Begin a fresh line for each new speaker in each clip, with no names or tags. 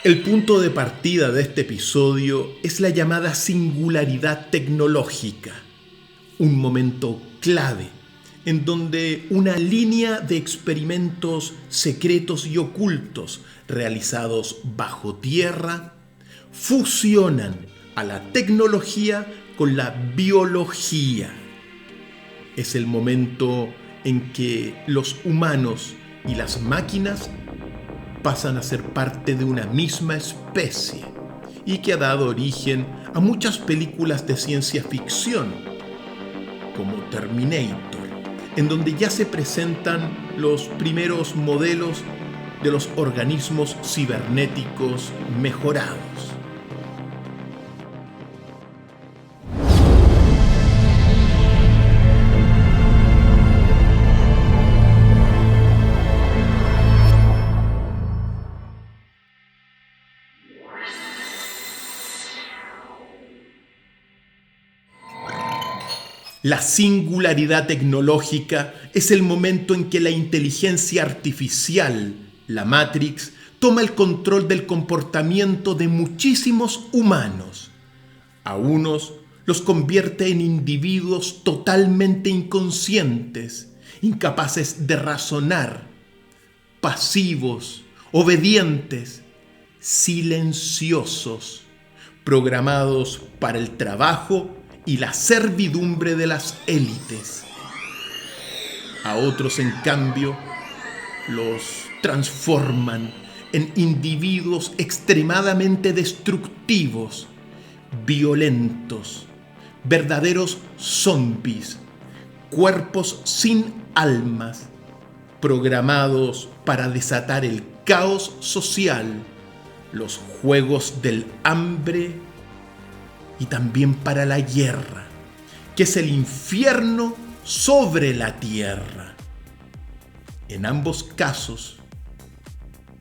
El punto de partida de este episodio es la llamada singularidad tecnológica, un momento clave en donde una línea de experimentos secretos y ocultos realizados bajo tierra fusionan a la tecnología con la biología. Es el momento en que los humanos y las máquinas pasan a ser parte de una misma especie y que ha dado origen a muchas películas de ciencia ficción, como Terminator, en donde ya se presentan los primeros modelos de los organismos cibernéticos mejorados. La singularidad tecnológica es el momento en que la inteligencia artificial, la Matrix, toma el control del comportamiento de muchísimos humanos. A unos los convierte en individuos totalmente inconscientes, incapaces de razonar, pasivos, obedientes, silenciosos, programados para el trabajo y la servidumbre de las élites. A otros, en cambio, los transforman en individuos extremadamente destructivos, violentos, verdaderos zombies, cuerpos sin almas, programados para desatar el caos social, los juegos del hambre y también para la guerra, que es el infierno sobre la tierra. En ambos casos,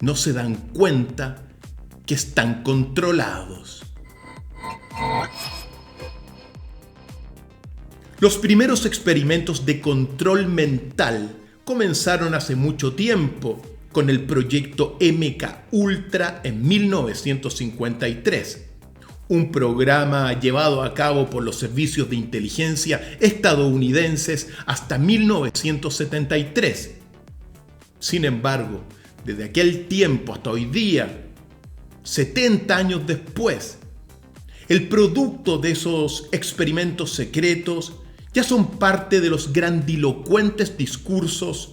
no se dan cuenta que están controlados. Los primeros experimentos de control mental comenzaron hace mucho tiempo con el proyecto MKUltra en 1953. Un programa llevado a cabo por los servicios de inteligencia estadounidenses hasta 1973. Sin embargo, desde aquel tiempo hasta hoy día, 70 años después, el producto de esos experimentos secretos ya son parte de los grandilocuentes discursos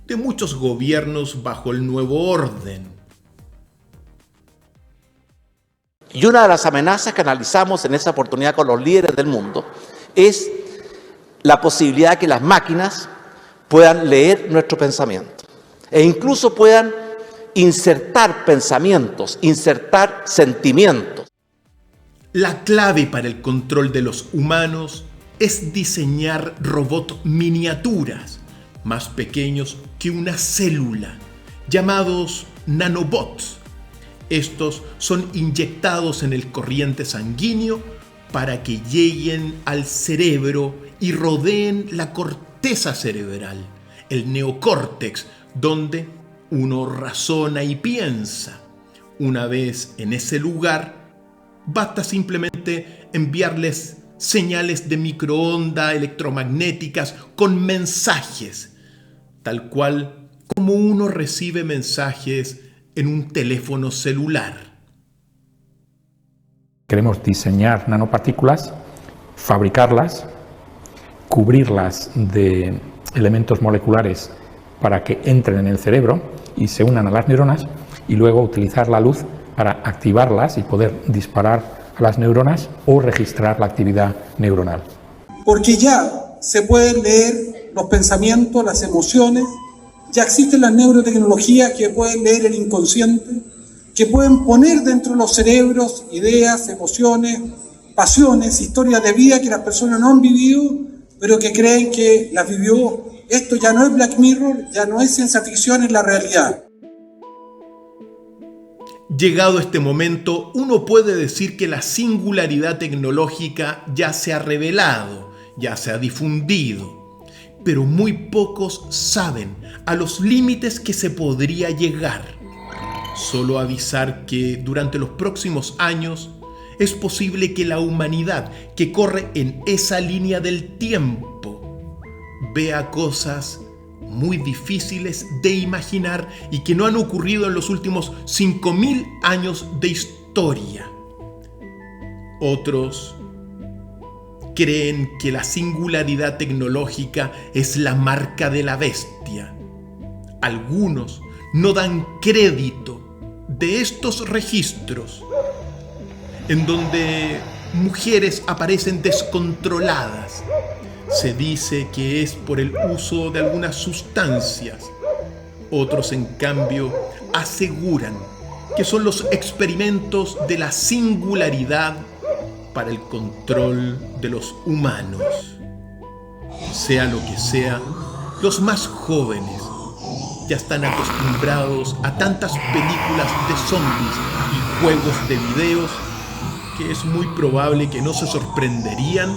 de muchos gobiernos bajo el nuevo orden.
Y una de las amenazas que analizamos en esa oportunidad con los líderes del mundo es la posibilidad de que las máquinas puedan leer nuestro pensamiento e incluso puedan insertar pensamientos, insertar sentimientos.
La clave para el control de los humanos es diseñar robots miniaturas, más pequeños que una célula, llamados nanobots. Estos son inyectados en el corriente sanguíneo para que lleguen al cerebro y rodeen la corteza cerebral, el neocórtex, donde uno razona y piensa. Una vez en ese lugar, basta simplemente enviarles señales de microonda electromagnéticas con mensajes, tal cual como uno recibe mensajes en un teléfono celular.
Queremos diseñar nanopartículas, fabricarlas, cubrirlas de elementos moleculares para que entren en el cerebro y se unan a las neuronas y luego utilizar la luz para activarlas y poder disparar a las neuronas o registrar la actividad neuronal.
Porque ya se pueden leer los pensamientos, las emociones. Ya existen las neurotecnologías que pueden leer el inconsciente, que pueden poner dentro de los cerebros ideas, emociones, pasiones, historias de vida que las personas no han vivido, pero que creen que las vivió. Esto ya no es Black Mirror, ya no es ciencia ficción, es la realidad.
Llegado este momento, uno puede decir que la singularidad tecnológica ya se ha revelado, ya se ha difundido. Pero muy pocos saben a los límites que se podría llegar. Solo avisar que durante los próximos años es posible que la humanidad que corre en esa línea del tiempo vea cosas muy difíciles de imaginar y que no han ocurrido en los últimos 5.000 años de historia. Otros creen que la singularidad tecnológica es la marca de la bestia. Algunos no dan crédito de estos registros, en donde mujeres aparecen descontroladas. Se dice que es por el uso de algunas sustancias. Otros, en cambio, aseguran que son los experimentos de la singularidad para el control de los humanos. Sea lo que sea, los más jóvenes ya están acostumbrados a tantas películas de zombies y juegos de videos que es muy probable que no se sorprenderían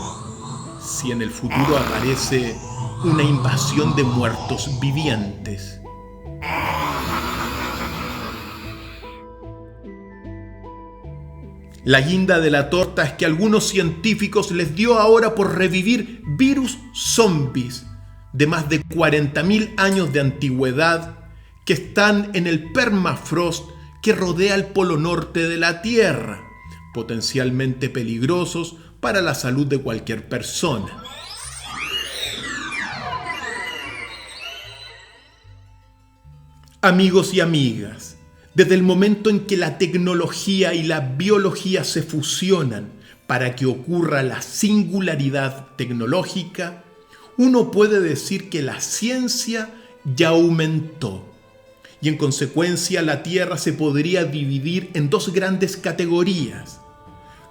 si en el futuro aparece una invasión de muertos vivientes. La guinda de la torta es que a algunos científicos les dio ahora por revivir virus zombies de más de 40.000 años de antigüedad que están en el permafrost que rodea el polo norte de la Tierra, potencialmente peligrosos para la salud de cualquier persona. Amigos y amigas, desde el momento en que la tecnología y la biología se fusionan para que ocurra la singularidad tecnológica, uno puede decir que la ciencia ya aumentó. Y en consecuencia la Tierra se podría dividir en dos grandes categorías.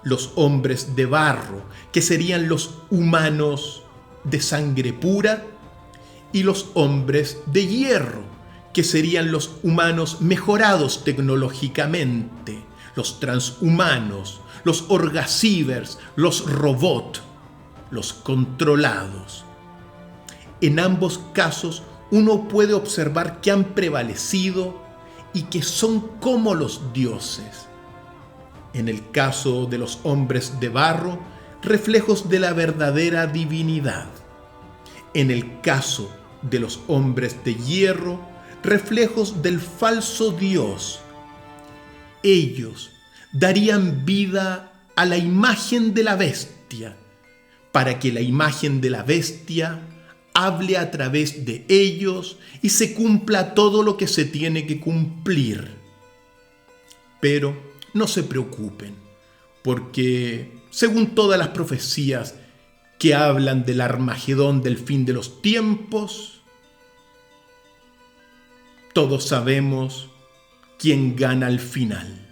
Los hombres de barro, que serían los humanos de sangre pura, y los hombres de hierro, que serían los humanos mejorados tecnológicamente, los transhumanos, los orgacivers, los robots, los controlados. En ambos casos uno puede observar que han prevalecido y que son como los dioses. En el caso de los hombres de barro, reflejos de la verdadera divinidad. En el caso de los hombres de hierro, reflejos del falso Dios. Ellos darían vida a la imagen de la bestia, para que la imagen de la bestia hable a través de ellos y se cumpla todo lo que se tiene que cumplir. Pero no se preocupen, porque según todas las profecías que hablan del Armagedón, del fin de los tiempos, todos sabemos quién gana al final.